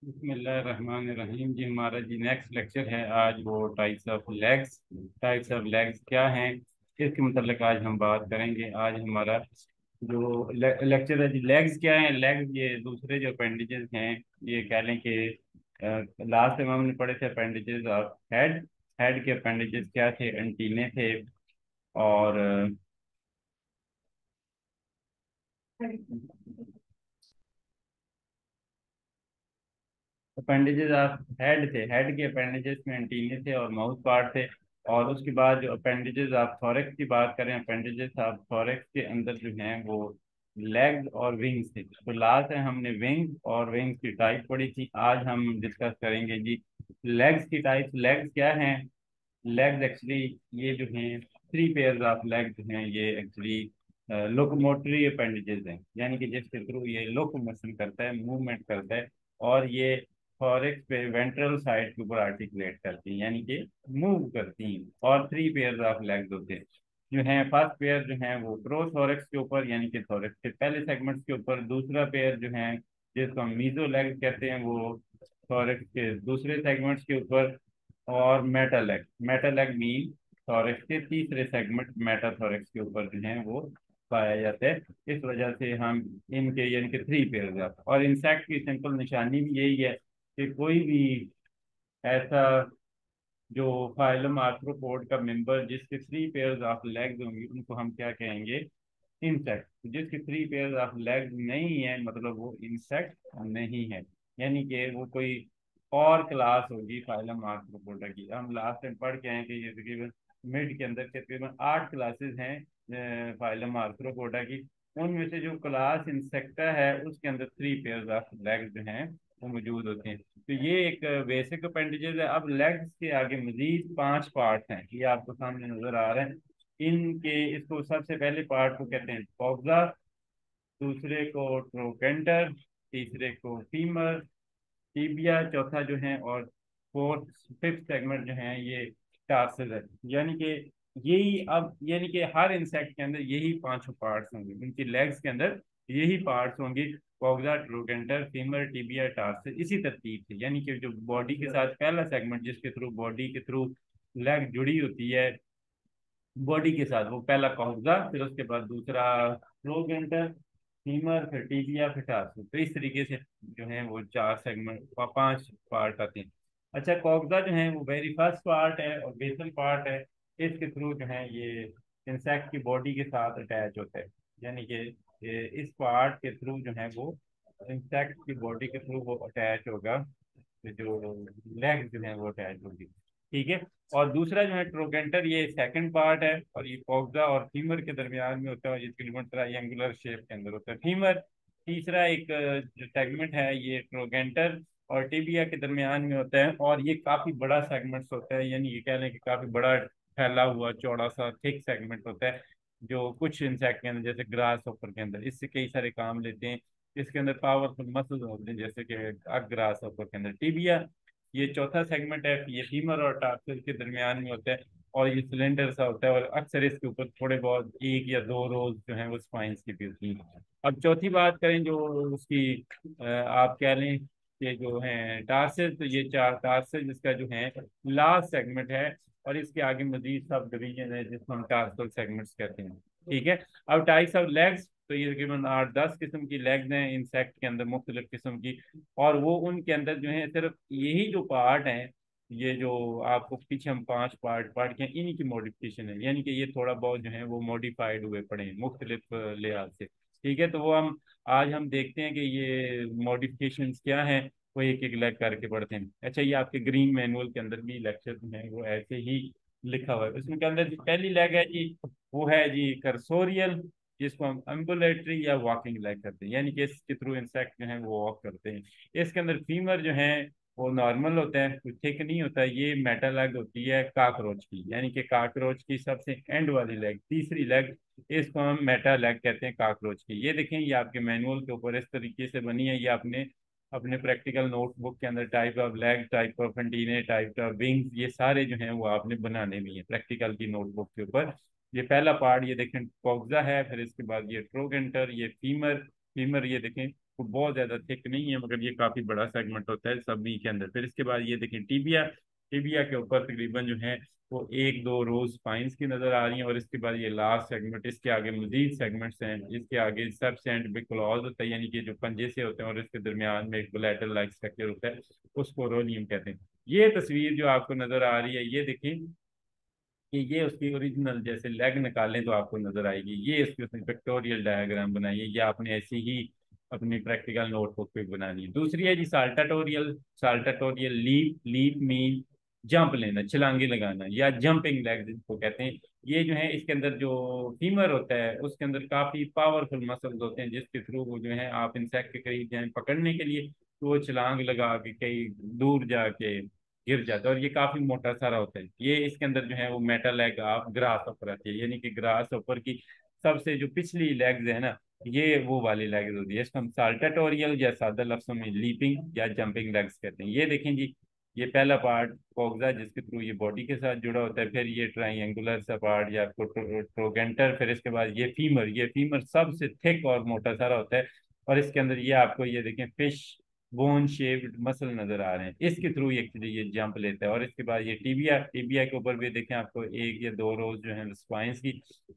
बिस्मिल्लाहिर्रहमानिर्रहीम जी। हमारा जी next lecture है आज वो types of legs. Types of legs क्या हैं, इसके मतलब आज हम बात करेंगे। आज हमारा जो लेक्चर है जी, लेग्स क्या हैं। लेग्स ये दूसरे जो अपेंडिजेस हैं, ये कह लें कि लास्ट टाइम हमने पढ़े थे अपेंडिजेस ऑफ हेड। हेड के अपेंडिजेस क्या थे, एंटीने थे। और अपेंडेजेस ऑफ हेड थे। हेड के अपेंडेजेस में एंटीने थे और माउथ पार्ट थे। और उसके बाद जो अपेंडेजेस ऑफ थोरेक्स की बात करें, अपेंडेजेस ऑफ थोरेक्स के अंदर जो हैं वो लेग्स और विंग्स थे। तो लास्ट है हमने विंग्स और विंग्स की टाइप पढ़ी थी। आज हम डिस्कस करेंगे जी लेग्स की टाइप। लेग्स क्या हैं। लेग्स एक्चुअली ये जो हैं थ्री पेयर्स ऑफ लेग्स हैं। ये एक्चुअली लोकोमोटरी अपेंडेजेस हैं, यानी कि जिसके थ्रू ये लोकोमोशन करता है, मूवमेंट करता है। और ये थोरैक्स पे वेंट्रल साइड के ऊपर आर्टिकुलेट करती हैं, यानी कि मूव करती हैं। और थ्री पेयर्स ऑफ लेग्स होते हैं जो हैं। फर्स्ट पेयर जो है वो प्रोथोरैक्स के ऊपर, यानी कि थोरैक्स के पहले सेगमेंट्स के ऊपर। दूसरा पेयर जो है जिसको हम मीजो लेग कहते हैं, वो थोरैक्स के दूसरे सेगमेंट्स के ऊपर। और मेटालेग, मेटालेग मीन थोरैक्स के तीसरे सेगमेंट मेटाथोरैक्स के ऊपर जो है वो पाया जाता है। इस वजह से हम इनके यानी कि थ्री पेयर। और इंसेक्ट की सिंपल निशानी भी यही है कि कोई भी ऐसा जो फाइलम आर्थ्रोपोड का मेंबर जिसके थ्री पेयर्स ऑफ लेग्स होंगी, उनको हम क्या कहेंगे, इंसेक्ट। जिसकी थ्री पेयर्स ऑफ लेग्स नहीं है, मतलब वो इंसेक्ट नहीं है, यानी कि वो कोई और क्लास होगी फाइलम आर्थ्रोपोडा की। हम लास्ट टाइम पढ़ के आए कि ये तकरीबन मिड के अंदर के तकरीबन 8 क्लासेस हैं फाइलम आर्थ्रोपोडा की। उनमें से जो क्लास इंसेक्टा है उसके अंदर थ्री पेयर्स ऑफ लेग्स जो हैं वो मौजूद होते हैं। तो ये एक बेसिक अपेंडेजेस है। अब लेग्स के आगे मजीद 5 पार्ट हैं, ये आपको सामने नजर आ रहे हैं। इनके इसको सबसे पहले पार्ट को कहते हैं कॉक्सा, दूसरे को ट्रोकेंटर, तीसरे को फीमर, टीबिया चौथा जो है, और फोर्थ फिफ्थ सेगमेंट जो है ये टार्सस है। यानी कि यही अब यानी कि हर इंसेक्ट के अंदर यही पांचों पार्ट्स होंगे, उनकी लेग्स के अंदर यही पार्ट्स होंगे। Coxa, trochanter, femur, tibia, tarsus, इसी तरतीब से। यानी कि जो बॉडी के साथ पहला सेगमेंट जिसके थ्रू बॉडी के थ्रू लेग जुड़ी होती है बॉडी के साथ, वो पहला कॉक्सा, फिर उसके बाद दूसरा प्रोगेंटर, फीमर, फिर टिबिया, फिर टार्सस। तो इस तरीके से जो है वो 4 सेगमेंट 5 पार्ट आते हैं। अच्छा, कॉक्सा जो है वो वेरी फर्स्ट पार्ट है और बेसल पार्ट है। इसके थ्रू जो है ये इंसेक्ट की बॉडी के साथ अटैच होता है। यानी कि इस पार्ट के थ्रू जो है वो इंसेक्ट की बॉडी के थ्रू वो अटैच होगा। तो जो लेग जो है वो अटैच होगी, ठीक है। और दूसरा जो है ट्रोकेंटर, ये सेकंड पार्ट है और ये कॉक्सा और फीमर के दरमियान में होता है। ये तकरीबन ट्रायंगुलर शेप के अंदर होता है फीमर। तीसरा एक जो सेगमेंट है ये ट्रोकेंटर और टिबिया के दरमियान में होता है, और ये काफी बड़ा सेगमेंट होता है। यानी ये कह लें कि काफी बड़ा फैला हुआ चौड़ा सा थिक सेगमेंट होता है, जो कुछ इंसेक्ट के अंदर जैसे ग्रास होपर के अंदर इससे कई सारे काम लेते हैं। इसके अंदर पावरफुल मसल्स होते हैं, जैसे कि ग्रास होपर के अंदर टिबिया। ये चौथा सेगमेंट है, ये फीमर और टार्सल के दरमियान में होता है। और ये सिलेंडर सा होता है और अक्सर इसके ऊपर थोड़े बहुत एक या दो रोज जो है वो स्पाइंस की भी होती हैं। अब चौथी बात करें जो उसकी, आप कह लें कि जो है टार्सल, तो ये चार टार्सल जिसका जो है लास्ट सेगमेंट है। और इसके आगे मजीद सब डिवीजन है जिसको हम टार्सल सेगमेंट्स कहते हैं, ठीक है। अब टाइप्स ऑफ लेग्स, तो ये तकरीबन 8-10 किस्म की लेग्स हैं इंसेक्ट के अंदर, मुख्तलिफ किस्म की। और वो उनके अंदर जो है सिर्फ यही जो पार्ट हैं, ये जो आपको पीछे हम 5 पार्ट पार्ट के हैं, इन्हीं की मॉडिफिकेशन है। यानी कि ये थोड़ा बहुत जो है वो मॉडिफाइड हुए पड़े हैं मुख्तलिफ लिहाज से, ठीक है। तो वो हम आज हम देखते हैं कि ये मॉडिफिकेशन क्या हैं, वो एक एक लेग करके पढ़ते हैं। अच्छा, ये आपके ग्रीन मैनुअल के अंदर भी लेक्चर है वो ऐसे ही लिखा हुआ है। उसमें के अंदर जो पहली लेग है जी, वो है जी कर्सोरियल, जिसको हम एम्बुलेटरी या वॉकिंग लेग करते हैं, यानी कि इसके थ्रू इंसेक्ट जो है वो वॉक करते हैं। इसके अंदर फीमर जो है वो नॉर्मल होता है, कुछ थिक नहीं होता है। ये मेटा लेग होती है काकरोच की, यानी कि काकरोच की सबसे एंड वाली लेग, तीसरी लेग, इसको हम मेटा लेग कहते हैं काकरोच की। ये देखें, ये आपके मैनुअल के ऊपर इस तरीके से बनी है। ये आपने अपने प्रैक्टिकल नोटबुक के अंदर type of leg, type of antennae, type of wings, ये सारे जो हैं वो आपने बनाने भी हैं प्रैक्टिकल की नोटबुक के ऊपर। ये पहला पार्ट ये देखें कॉक्सा है, फिर इसके बाद ये ट्रोगेंटर, ये फीमर, फीमर ये देखें वो बहुत ज्यादा थिक नहीं है, मगर ये काफी बड़ा सेगमेंट होता है सभी के अंदर। फिर इसके बाद ये देखें टिबिया, टिबिया के ऊपर तकरीबन जो है वो एक दो रोज स्पाइंस की नजर आ रही हैं, और इसके बाद ये लास्ट सेगमेंट, इसके आगे मजीद सेगमेंट्स हैं, इसके आगे सबस एंड बिग क्लॉज होता है, यानी कि जो पंजे से होते हैं, और इसके दरमियान में एक ब्लैडर लाइक स्ट्रक्चर होता है, उसको रोलियम कहते हैं। ये तस्वीर जो आपको नजर आ रही है, ये देखिए कि ये उसकी ओरिजिनल जैसे लेग निकालें तो आपको नजर आएगी, ये इसकी उसने पिक्टोरियल डायग्राम बनाई है, या आपने ऐसी ही अपनी प्रैक्टिकल नोटबुक पे बनानी है। दूसरी है जी साल्टाटोरियल, साल्टाटोरियल लीप, लीप मीन जंप लेना, छलांगे लगाना, या जंपिंग लेग जिसको कहते हैं। ये जो है इसके अंदर जो फीमर होता है उसके अंदर काफी पावरफुल मसल्स होते हैं, जिसके थ्रू वो जो है आप इंसेक्ट के करीब जाए पकड़ने के लिए, तो वो छलांग लगा के कहीं दूर जाके गिर जाता है, और ये काफी मोटा सारा होता है। ये इसके अंदर जो है वो मेटल लेग आप ग्रास ऊपर आती है, यानी कि ग्रास ऊपर की सबसे जो पिछली लेग्स है ना, ये वो वाली लेग्स होती है। इसको हम साल्टाटोरियल या सादा लफ्जों में लीपिंग या जंपिंग लेग्स कहते हैं। ये देखें जी, ये पहला पार्ट कोक्सा जिसके थ्रू ये बॉडी के साथ जुड़ा होता है, फिर ये ट्राइंगुलर सा पार्ट या ट्रोगेंटर, फिर इसके बाद ये फीमर सबसे थिक और मोटा सारा होता है, और इसके अंदर ये आपको ये देखें फिश बोन शेप्ड मसल नजर आ रहे हैं, इसके थ्रू एक्चुअली ये जंप लेता है। और इसके बाद ये टिबिया, टिबिया के ऊपर भी देखें आपको एक या दो रोज जो है स्पाइंस की,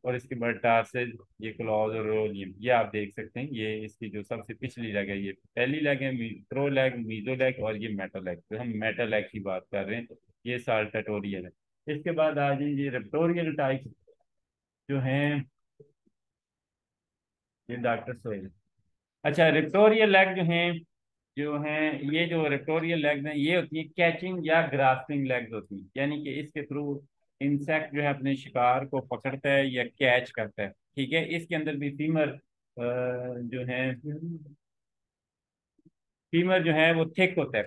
और इसके बाद टार्सेल, ये क्लॉज और रोलियम, ये आप देख सकते हैं। ये इसकी जो सबसे पिछली लेग है, ये पहली लेग है, प्रो लेग, मीजो लेग, और ये मेटा लेग, तो हम मेटा लेग की बात कर रहे हैं। ये साल्टाटोरियल है। इसके बाद आ जाइए रेप्टोरियल टाइप जो हैं, ये डॉक्टर सोहेल। अच्छा, रिक्टोरियल लेग जो हैं ये जो रिक्टोरियल लेग्स हैं, ये होती है कैचिंग या ग्रास्पिंग लेग्स होती हैं, यानी कि इसके थ्रू इंसेक्ट जो है अपने शिकार को पकड़ता है या कैच करता है। ठीक है, इसके अंदर भी जो है फीमर जो है वो थिक होता है।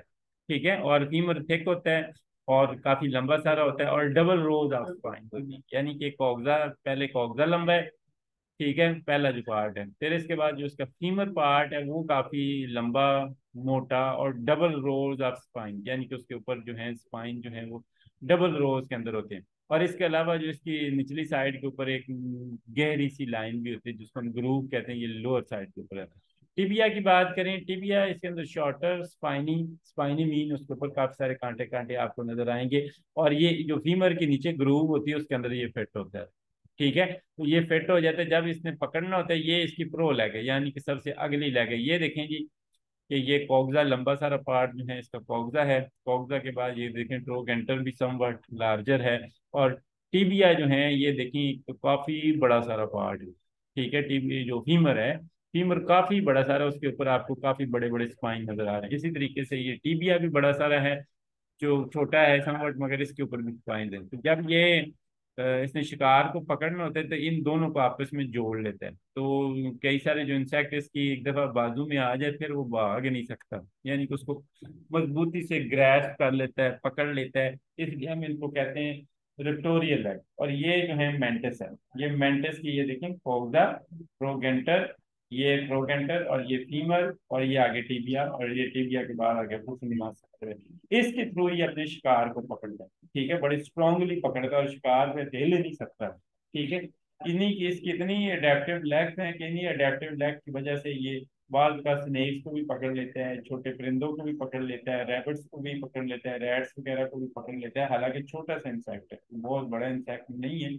ठीक है, और फीमर थिक होता है और काफी लंबा सारा होता है, और डबल रोज ऑफ स्पाइन होती है, यानी कि कॉक्सा, पहले कॉक्सा लंबा है, ठीक है, पहला जो पार्ट है, फिर इसके बाद जो इसका फीमर पार्ट है वो काफी लंबा, मोटा, और डबल रोज ऑफ स्पाइन, यानी कि उसके ऊपर जो है स्पाइन जो है वो डबल रोज के अंदर होते हैं। और इसके अलावा जो इसकी निचली साइड के ऊपर एक गहरी सी लाइन भी होती है जिसको हम ग्रूव कहते हैं, ये लोअर साइड के ऊपर है। टिबिया की बात करें, टिबिया इसके अंदर शॉर्टर स्पाइनी, स्पाइनी मीन, उसके ऊपर काफी सारे कांटे कांटे आपको नजर आएंगे, और ये जो फीमर के नीचे ग्रूव होती है उसके अंदर ये फिट होता है। ठीक है, तो ये फिट हो जाता है जब इसने पकड़ना होता है। ये इसकी प्रो लेग है, यानी कि सबसे अगली लेग है। ये देखें जी कि ये कॉक्सा लंबा सारा पार्ट जो है इसका कॉक्सा है, कॉक्सा के बाद ये देखें ट्रोगेंटर भी समवट लार्जर है, और टीबिया जो है ये देखें तो काफी बड़ा सारा पार्ट है। ठीक है, टीबी जो फीमर है, फीमर काफी बड़ा सारा, उसके ऊपर आपको काफी बड़े बड़े स्पाइन नजर आ रहे हैं। इसी तरीके से ये टीबिया भी बड़ा सारा है, जो छोटा है समवट, मगर इसके ऊपर भी स्पाइन है। तो जब ये इसने शिकार को पकड़ना होता है तो इन दोनों को आपस में जोड़ लेता है, तो कई सारे जो इंसेक्ट इसकी एक दफा बाजू में आ जाए फिर वो भाग नहीं सकता, यानी कि उसको मजबूती से ग्रैस्प कर लेता है, पकड़ लेता है, इसलिए हम इनको कहते हैं रिक्टोरियल है। और ये जो है मेंटिस है, ये मेंटिस की ये देखें फोगदा, प्रोगेंटर, ये प्रोगेंटर, और ये फीमर, और ये आगे टिबिया, और ये टिबिया के बाद आगे इसके थ्रू ये अपने शिकार को पकड़ता है। ठीक है, बड़े स्ट्रांगली पकड़ता है और शिकार पे हिल ही नहीं सकता। ठीक है, इन्हीं की इसकी इतनी अडेप्टिव लेग्स हैं कि इन्हीं अडेप्टिव लेग की वजह से ये बाल का स्नेक्स को भी पकड़ लेता है, छोटे परिंदों को भी पकड़ लेता है, रैबिट्स को भी पकड़ लेता है, रैट्स वगैरह को भी पकड़ लेता है। हालांकि छोटा सा इंसेक्ट है, बहुत बड़ा इंसेक्ट नहीं है।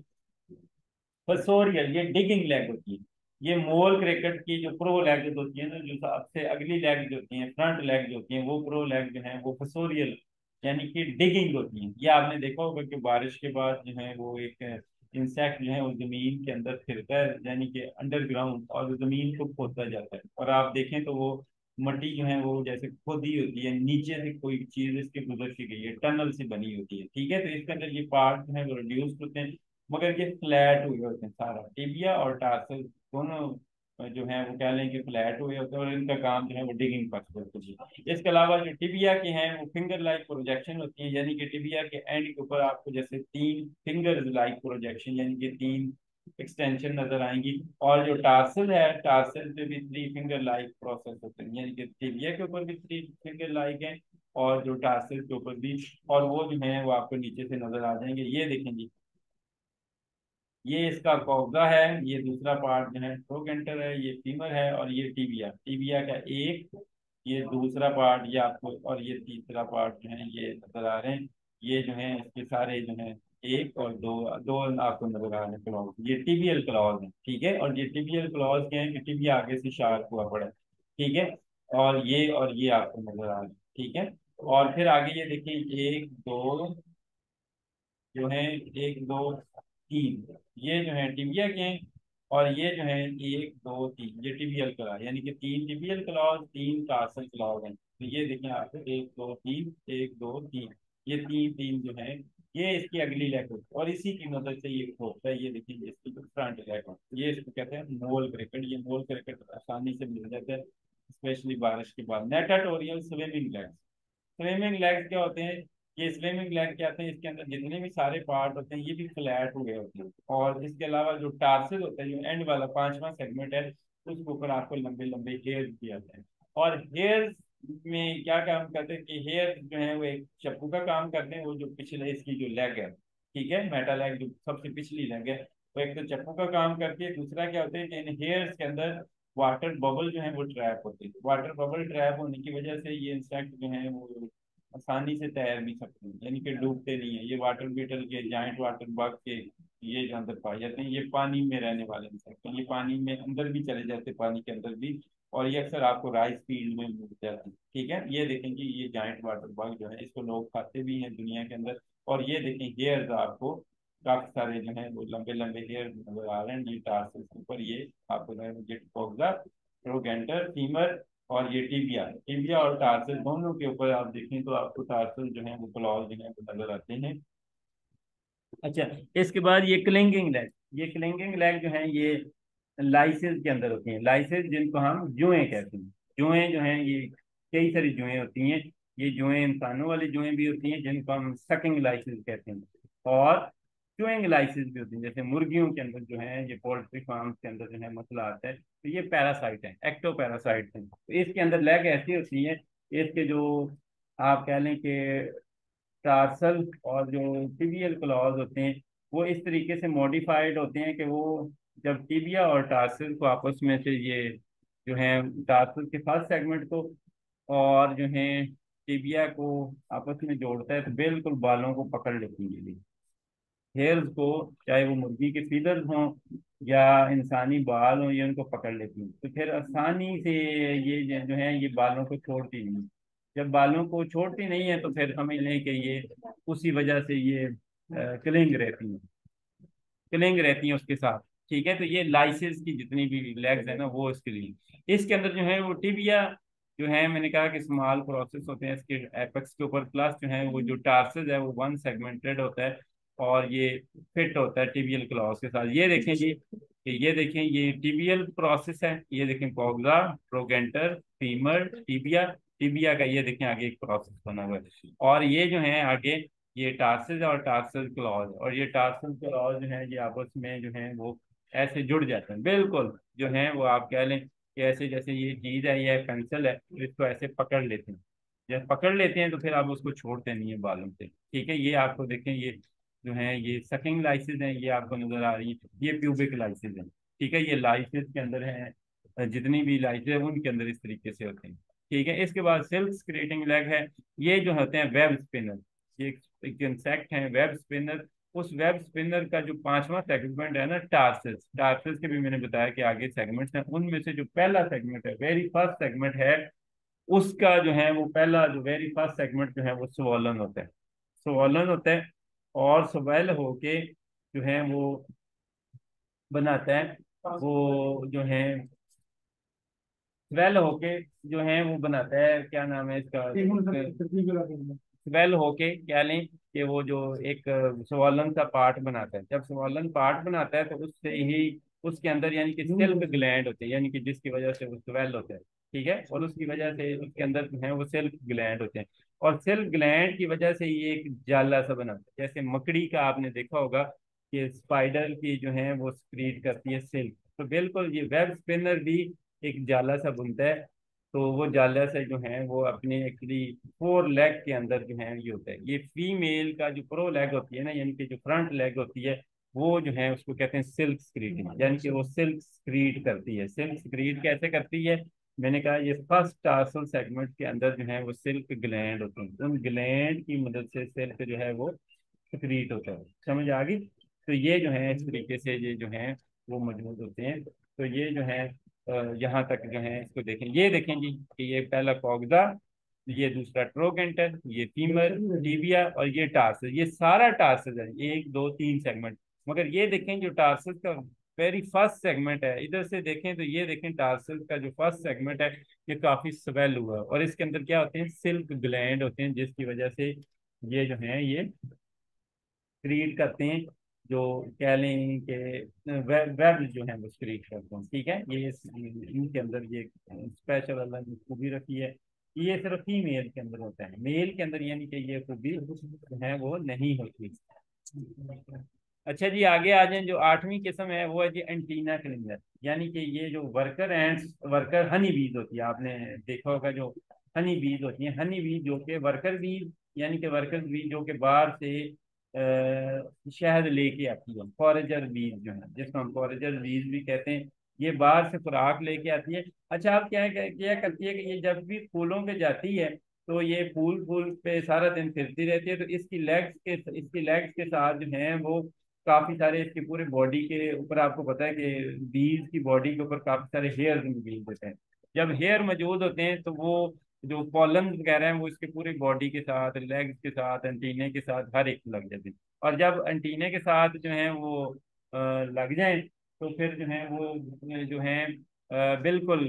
फसोरियल, ये डिगिंग लेग होती है। ये मोल क्रिकेट की जो प्रो लेग होती है ना, जो सबसे अगली लेग जो होती है, फ्रंट लेग जो होती है, वो प्रो लेग जो है वो फसोरियल यानी कि डिगिंग होती है। ये आपने देखा होगा कि बारिश के बाद जो है वो एक इंसेक्ट जो है वो जमीन के अंदर फिरता है, यानी कि अंडरग्राउंड, और वो जमीन को खोदता जाता है, और आप देखें तो वो मट्टी जो है वो जैसे खोदी होती है, नीचे से कोई चीज इसके गुजर के गई है, टनल से बनी होती है। ठीक है, तो इसके अंदर ये पार्ट जो है वो रिड्यूस होते हैं, मगर ये फ्लैट हुए होते हैं, सारा टिबिया और टार्सल दोनों जो है वो कह लें कि फ्लैट हुए होते हैं, और इनका काम जो है वो डिगिंग पर होता है। इसके अलावा जो टिबिया के हैं वो फिंगर लाइक प्रोजेक्शन होती है, यानी कि टिबिया के एंड के ऊपर आपको जैसे तीन फिंगर लाइक प्रोजेक्शन, यानी कि तीन एक्सटेंशन नजर आएंगी। और जो टार्सल है, टार्सल पे भी थ्री फिंगर लाइक प्रोसेस होते हैं, यानी कि टिबिया के ऊपर भी थ्री फिंगर लाइक है, और जो टार्सल के ऊपर भी, और वो जो है वो आपको नीचे से नजर आ जाएंगे। ये देखें जी, ये इसका कॉब्जा है, ये दूसरा पार्ट जो है ट्रोगेंटर है, ये फीमर है, और ये टिबिया, टिबिया का एक, ये दूसरा पार्ट ये आपको, और ये तीसरा पार्ट जो है ये नजर आ रहे हैं। ये जो है इसके सारे जो है एक और दो, दो आपको नजर आ रहे हैं क्लॉज, ये टिबियल क्लॉज है, ठीक है। और ये टिबियल क्लॉज क्या है कि टिबिया आगे से शार्प हुआ पड़ा है, ठीक है। और ये आपको नजर आ रहे हैं, ठीक है। और फिर आगे ये देखिए, एक दो जो है, एक दो तीन, ये जो है टिबिया के हैं। और ये जो है एक दो तीन, ये टिबियल क्लॉज, यानी कि तीन टिबियल क्लॉज, तीन टार्सल क्लॉज हैं। तो ये देखें आपको, एक दो तीन, एक दो तीन, ये तीन तीन जो है, ये इसकी अगली लेग होती है, और इसी की मदद से ये होता है। ये देखिए, ये इसकी फ्रंट लेग होती है, ये इसको कहते हैं मोल क्रिकेट। ये मोल क्रिकेट आसानी से मिल जाता है, स्पेशली बारिश के बाद। नेटाटोरियल स्विमिंग लेग, स्विमिंग लेग्स क्या होते हैं? ये स्विमिंग लेग क्या होते हैं, इसके अंदर जितने भी सारे पार्ट होते हैं ये भी फ्लैट हुए होते हैं। और इसके अलावा जो टार्सल होता है, जो एंड वाला पांचवा सेगमेंट है, उसके ऊपर आपको लंबे लंबे हेयर्स भी आते हैं। और हेयर्स में क्या काम करते हैं कि हेयर जो है वो एक चप्पू का काम करते हैं। वो जो पिछले इसकी जो लेग है, ठीक है, मेटा लेग जो सबसे पिछली लेग है, वो एक तो चप्पू का काम करती है। दूसरा क्या होता है कि इन हेयर्स के अंदर वाटर बबल जो है वो ट्रैप होते हैं। वाटर बबल ट्रैप होने की वजह से ये इंसेक्ट जो है वो आसानी से तैर भी सकते हैं, यानी कि डूबते नहीं है। ये वाटर बीटल के, जाइंट वाटर बग के, ये जो अंदर पाए जाते हैं, ये पानी में रहने वाले इंसेक्ट हैं। ये पानी में अंदर भी चले जाते हैं, पानी के अंदर भी। और ये अक्सर आपको राइस फील्ड में मिल जाते हैं, ठीक है। ये देखें कि ये जाइंट वाटर बग जो है, इसको लोग खाते भी हैं दुनिया के अंदर। और ये देखें हेयर्स आपको काफी सारे जो है वो लंबे लंबे हेयर नजर आ रहे हैं, ये टार्सल्स के ऊपर। ये आपको जेट फोक्सा, ट्रोगेंटर, फीमर, और ये टिबिया, टिबिया और टार्सल दोनों के ऊपर आप देखें तो आपको टार्सल जो है वो क्लॉज जो है वो नजर आते हैं। अच्छा, इसके बाद ये क्लिंगिंग लेग, ये क्लिंगिंग लेग जो है ये लाइसेंस के अंदर होती हैं। लाइसेंस जिनको हम जुएं कहते हैं, जुएं जो हैं ये कई सारी जुएं होती हैं। ये जुएं इंसानों वाली जुएं भी होती हैं जिनको हम सकिंग लाइसेंस कहते हैं, और चुइंग लाइसेंस भी होती हैं। जैसे मुर्गियों के अंदर जो है, ये पोल्ट्री फार्म्स के अंदर जो है मसला आता है, तो ये पैरासाइट है, एक्टो पैरासाइट है। तो इसके अंदर लेग ऐसी होती है, इसके जो आप कह लें कि टार्सल और जो टिबियल क्लॉज होते हैं, वो इस तरीके से मॉडिफाइड होते हैं कि वो जब टिबिया और टार्सल को आपस में से ये जो है, टार्सल के फर्स्ट सेगमेंट को और जो है टिबिया को आपस में जोड़ता है, तो बिल्कुल बालों को पकड़ लेती है ये हेयर्स को, चाहे वो मुर्गी के फीदर्स हों या इंसानी बाल हों, ये उनको पकड़ लेती हैं। तो फिर आसानी से ये जो है ये बालों को छोड़ती नहीं। जब बालों को छोड़ती नहीं है तो फिर समझ लें कि ये उसी वजह से ये क्लिंग रहती हैं, क्लिंग रहती हैं उसके साथ, ठीक है। तो ये लाइसेंस की जितनी भी लेग्स है ना, वो इसके लिए। इसके अंदर जो है वो टिबिया जो है, मैंने कहा कि स्मॉल प्रोसेस होते हैं इसके एपेक्स के ऊपर, प्लस जो है वो जो टार्सस है वो वन सेगमेंटेड होता है, और ये फिट होता है टिबियल क्लॉज के साथ। ये देखें जी, ये देखें, ये टिबियल प्रोसेस है। ये देखें कॉक्सा, प्रोगेंटर, फीमर, टिबिया, टिबिया का ये देखें आगे एक प्रोसेस बना हुआ है। और ये जो है आगे, ये टार्सस और टार्सल क्लॉज, और ये टार्सल क्लॉज जो है ये आपस में जो है वो ऐसे जुड़ जाते हैं बिल्कुल, जो है वो आप कह लें कि ऐसे जैसे ये चीज है, ये पेंसिल है, तो इसको ऐसे पकड़ लेते हैं। जब पकड़ लेते हैं तो फिर आप उसको छोड़ते नहीं है बालों से, ठीक है। ये आपको देखें, ये जो है ये सकिंग लाइसेस हैं, ये आपको नजर आ रही है, ये प्यूबिक लाइसेस हैं, ठीक है। ये लाइसेस के अंदर है, जितनी भी लाइसेस है उनके अंदर इस तरीके से होते हैं, ठीक है। इसके बाद सिल्क स्क्रेटिंग लेग है। ये जो होते हैं वेब स्पिनर, ये एक इंसेक्ट है वेब स्पिनर। उस वेब स्पिनर का जो पांचवा सेगमेंट है ना, टार्सस, टार्सस के भी मैंने बताया कि आगे सेगमेंट्स हैं, उनमें से जो पहला सेगमेंट है, वेरी फर्स्ट सेगमेंट है, उसका जो है वो पहला जो वेरी फर्स्ट सेगमेंट जो है वो स्वॉलन होता है, स्वॉलन होता है। और स्वेल होके जो है वो बनाता है, वो जो है स्वेल होके जो है वो बनाता है, क्या नाम है इसका, स्वेल होके क्या लें कि वो जो एक स्वॉलन सा पार्ट बनाता है। जब स्वॉलन पार्ट बनाता है तो उससे ही उसके अंदर यानी कि सिल्क ग्लैंड होते हैं, यानी कि जिसकी वजह से वो स्वेल होता है, ठीक है। और उसकी वजह से उसके अंदर जो है वो सिल्क ग्लैंड होते हैं, और सिल्क ग्लैंड की वजह से ये एक जाला सा बनाता है। जैसे मकड़ी का आपने देखा होगा कि स्पाइडर की जो है वो स्क्रीड करती है सिल्क, तो बिल्कुल ये वेब स्पिनर भी एक जाला सा बुनता है। तो वो जाला से जो है वो अपने एक्चुअली फोर लेग के अंदर जो है ये होता है। ये फीमेल का जो प्रो लेग होती है ना, यानी कि जो फ्रंट लेग होती है, वो जो है उसको कहते हैं सिल्क स्क्रीडिंग, यानी कि वो सिल्क स्क्रीड करती है। सिल्क स्क्रीड कैसे करती है? मैंने कहा ये फर्स्ट टार्सल सेगमेंट के अंदर जो है वो सिल्क ग्लैंड होते हैं, उन ग्लैंड की मदद से सिल्क जो है वो सिक्रीट होता है। समझ आ गई? तो ये जो है इस तरीके से ये जो है वो मौजूद होते हैं। तो ये जो है यहाँ तक जो है इसको देखें, ये देखें जी कि ये पहला कॉग्जा, ये दूसरा ट्रोगेंटर, ये फीमर, टीबिया और ये टार्सस, ये सारा टार्सस है, एक दो तीन सेगमेंट। मगर ये देखें जो टार्सस का वेरी फर्स्ट सेगमेंट है, इधर से देखें तो ये देखें टार्सस का जो फर्स्ट सेगमेंट है ये काफी स्वेल हुआ है, और इसके अंदर क्या होते हैं, सिल्क ग्लैंड होते हैं, जिसकी वजह से ये जो है ये क्रिएट करते हैं, जो कह लें कि वेब जो है वो क्रिएट करते हैं। ठीक है, ये इनके अंदर ये स्पेशल अल्लाह ने खूबी रखी है। ये सिर्फ फीमेल के अंदर होता है, मेल के अंदर यानी कि ये खूबी जो है वो नहीं होती। अच्छा जी, आगे आ जाए। जो आठवीं किस्म है वो है जी एंटीना क्लिंगर, यानी कि ये जो वर्कर एंड्स, वर्कर हनी बीज होती है, आपने देखा होगा जो हनी बीज होती है, हनी बीज जो कि वर्कर बीज, यानी कि वर्कर बीज जो कि बाहर से शहद लेके आती है, फॉरेजर बीज जो है, जिसको हम फॉरेजर बीज भी कहते हैं, ये बाहर से खुराक लेके आती है। अच्छा, आप क्या करती है कि ये जब भी फूलों पे जाती है तो ये फूल फूल पे सारा दिन फिरती रहती है, तो इसकी लेग्स के साथ जो है वो काफी सारे इसके पूरे बॉडी के ऊपर, आपको पता है कि बीज की बॉडी के ऊपर काफी सारे हेयर मौजूद होते हैं। जब हेयर मौजूद होते हैं तो वो जो पॉलन वगैरह हैं वो इसके पूरी बॉडी के साथ, लेग्स के साथ, एंटीने के साथ हर एक लग जाते हैं। और जब एंटीने के साथ जो है वो लग जाए तो फिर जो है वो जो है बिल्कुल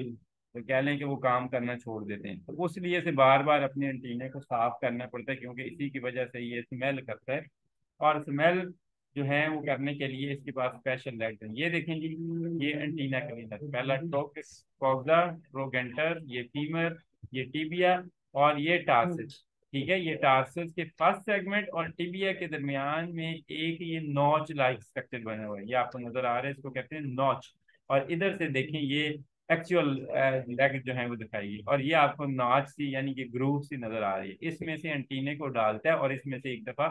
तो कह लें कि वो काम करना छोड़ देते हैं। तो उस लिए से बार बार अपने एंटीने को साफ करना पड़ता है, क्योंकि इसी की वजह से ये स्मेल करता है। और स्मेल जो है वो करने के लिए इसके पास स्पेशल लेग्स हैं। ये देखें जी, ये एंटीना क्लीनर, पहला कॉक्सा, ट्रोगेंटर, ये फीमर, ये टिबिया और ये टार्सिस। ठीक है, ये टार्सिस के फर्स्ट सेगमेंट और टिबिया के दरमियान में एक ये नॉच लाइक स्ट्रक्चर बना हुआ है, ये आपको नजर आ रहा है, इसको कहते हैं नॉच। और इधर से देखें ये एक्चुअल लेग जो है वो दिखाई, और ये आपको नॉच सी यानी कि ग्रूव सी नजर आ रही है। इसमें से एंटीने को डालता है और इसमें से एक दफा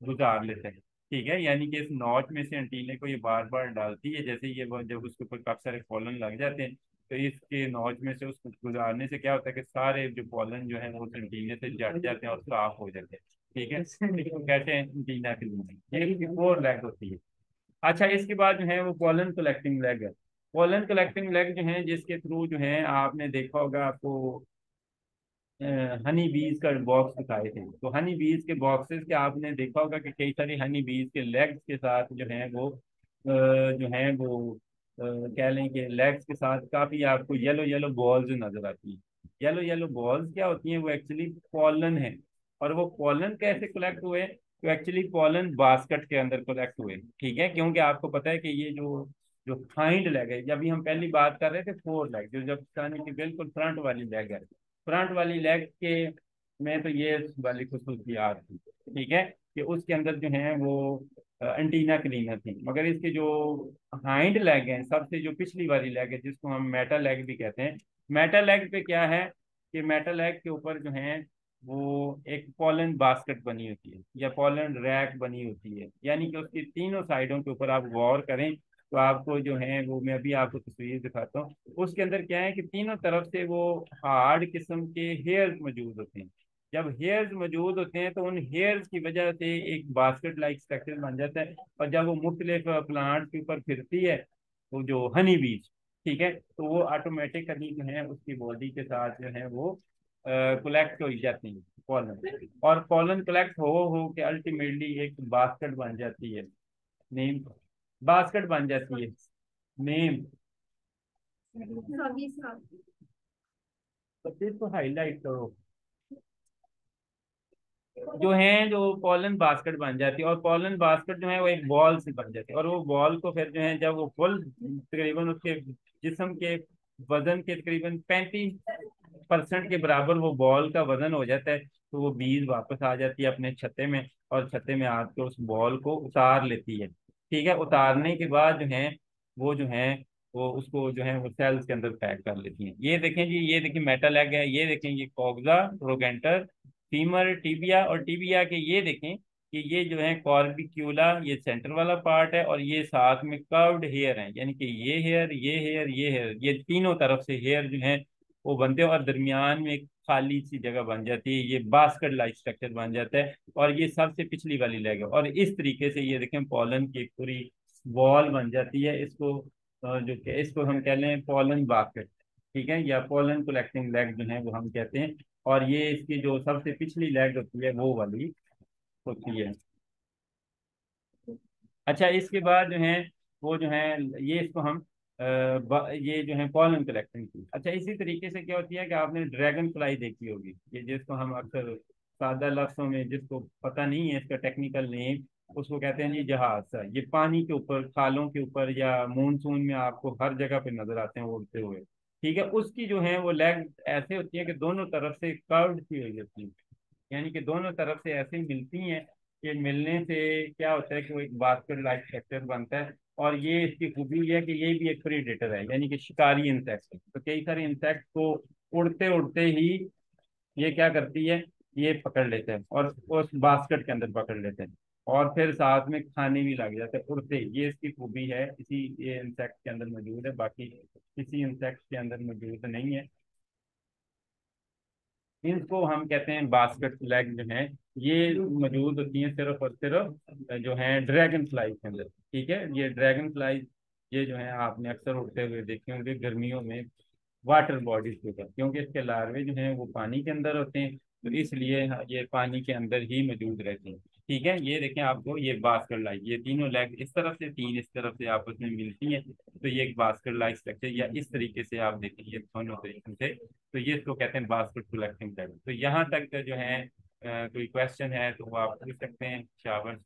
गुजार लेता है। ठीक है, यानी कि इस नॉच में से एंटीने को ये बार बार डालती है, जैसे ये वो जब उसके ऊपर काफी सारे पॉलन लग जाते हैं तो इसके नॉच में से उसको गुजारने से क्या होता है कि सारे जो पॉलन जो है वो उस एंटीने से जट जाते हैं और साफ हो जाते हैं। ठीक है, इसको कहते हैं एंटीना क्लीनिंग, ये फोर लेग होती है। अच्छा, इसके बाद जो है वो पॉलन कलेक्टिंग लेग है। पॉलन कलेक्टिंग लेग जो है जिसके थ्रू जो है आपने देखा होगा, आपको हनी बीज का बॉक्स दिखाए थे, तो हनी बीज के बॉक्सेस के आपने देखा होगा कि कई सारी हनी बीज के लेग्स के साथ जो है वो जो है वो कह लें कि लेग्स के साथ काफी आपको येलो येलो बॉल्स नजर आती हैं। येलो येलो बॉल्स क्या होती हैं? वो एक्चुअली पॉलन है। और वो पॉलन कैसे कलेक्ट हुए? तो एक्चुअली पॉलन बास्केट के अंदर कलेक्ट हुए। ठीक है, क्योंकि आपको पता है कि ये जो जो हाइंड लेग है, जब भी हम पहली बात कर रहे थे फोर लेग, जो जब यानी कि बिल्कुल फ्रंट वाली लेग है, फ्रंट वाली लेग के में तो ये वाली खसूसियात थी। ठीक है, कि उसके अंदर जो है वो एंटीना क्लीनर थी। मगर इसके जो हाइंड लेग है, सबसे जो पिछली वाली लेग है, जिसको हम मेटा लेग भी कहते हैं, मेटा लेग पे क्या है कि मेटा लेग के ऊपर जो है वो एक पॉलन बास्केट बनी होती है या पॉलन रैक बनी होती है, यानी कि उसकी तीनों साइडों के ऊपर आप गौर करें तो आपको जो है वो, मैं अभी आपको तस्वीर दिखाता हूँ, उसके अंदर क्या है कि तीनों तरफ से वो हार्ड किस्म के हेयर्स मौजूद होते हैं। जब हेयर्स मौजूद होते हैं तो उन हेयर्स की वजह से एक बास्केट लाइक स्ट्रक्चर बन जाता है, और जब वो मुख्तलिफ प्लांट के ऊपर फिरती है, वो जो हनी बीज, ठीक है, तो वो ऑटोमेटिकली जो है उसकी बॉडी के साथ जो है वो कलेक्ट हो जाती है पॉलन, और पॉलन कलेक्ट हो के अल्टीमेटली एक बास्केट बन जाती है। नेम बास्केट बन जाती है। नेम तो फिर तो हाईलाइट करो, जो है जो पॉलन बास्केट बन जाती है, और पॉलन बास्केट जो है वो एक बॉल से बन जाती है, और वो बॉल को फिर जो है जब वो फुल तकरीबन उसके जिस्म के वजन के तकरीबन 35% के बराबर वो बॉल का वजन हो जाता है, तो वो बीज वापस आ जाती है अपने छत्ते में, और छत्ते में आके उस बॉल को उतार लेती है। ठीक है, उतारने के बाद जो है वो जो है वो उसको जो है वो सेल्स के अंदर पैक कर लेती हैं। ये देखें जी, ये देखिए मेटल एग है, ये देखें ये कॉक्सा, रोगेंटर, फीमर, टीबिया, और टीबिया के ये देखें कि ये जो है कॉर्बिक्यूला, ये सेंटर वाला पार्ट है, और ये साथ में कर्व्ड हेयर है, यानी कि ये हेयर, ये हेयर, ये हेयर, ये तीनों तरफ से हेयर जो है वो बनते हैं, और दरमियान में एक खाली सी जगह बन जाती है, ये बास्केट लाइक स्ट्रक्चर बन जाता है, और ये सबसे पिछली वाली लेग है। और इस तरीके से ये देखें पॉलन की एक पूरी वॉल बन जाती है। इसको जो कि इसको हम कह लें पॉलन बास्केट, ठीक है, या पोलन कलेक्टिंग लेग जो है वो हम कहते हैं। और ये इसकी जो सबसे पिछली लेग होती है वो वाली होती है। अच्छा, इसके बाद जो है वो जो है ये इसको हम ये जो है पॉलन कलेक्टिंग की। अच्छा, इसी तरीके से क्या होती है कि आपने ड्रैगन फ्लाई देखी होगी, ये जिसको हम अक्सर सादा लफ्जों में, जिसको पता नहीं है इसका टेक्निकल नेम, उसको कहते हैं जी जहाज सा। ये पानी के ऊपर, खालों के ऊपर, या मानसून में आपको हर जगह पे नजर आते हैं उड़ते हुए। ठीक है, उसकी जो है वो लेग ऐसे होती है कि दोनों तरफ से कर्व्ड सी हुई होती है, यानी कि दोनों तरफ से ऐसे ही मिलती हैं कि मिलने से क्या होता है कि वो एक बास्केट लाइक स्ट्रक्चर बनता है। और ये इसकी खूबी ये है कि ये भी एक प्रीडेटर है, यानी कि शिकारी इंसेक्ट है। तो कई सारे इंसेक्ट को उड़ते उड़ते ही ये क्या करती है, ये पकड़ लेते हैं और उस बास्केट के अंदर पकड़ लेते हैं, और फिर साथ में खाने भी लग जाते हैं उड़ते ही। ये इसकी खूबी है, इसी ये इंसेक्ट के अंदर मौजूद है, बाकी किसी इंसेक्ट के अंदर मौजूद नहीं है। इनको हम कहते हैं बास्केट लेग जो है, ये मौजूद होती हैं सिर्फ और सिर्फ जो है ड्रैगन फ्लाई के अंदर। ठीक है, ये ड्रैगन फ्लाई ये जो है आपने अक्सर उड़ते हुए देखे होंगे गर्मियों में वाटर बॉडीज के ऊपर, क्योंकि इसके लार्वे जो हैं वो पानी के अंदर होते हैं, तो इसलिए ये पानी के अंदर ही मौजूद रहते हैं। ठीक है, ये देखें आपको ये बास्केट लाइक, ये तीनों लेग इस तरफ से, तीन इस तरफ से आपस में मिलती हैं, तो ये एक बास्केट लाइक स्ट्रक्चर, या इस तरीके से आप देखेंगे दोनों तरीके से, तो ये इसको कहते हैं बास्केट कलेक्टिंग लेग। तो यहाँ तक जो है कोई क्वेश्चन है तो वो आप पूछ सकते हैं, शाबाश।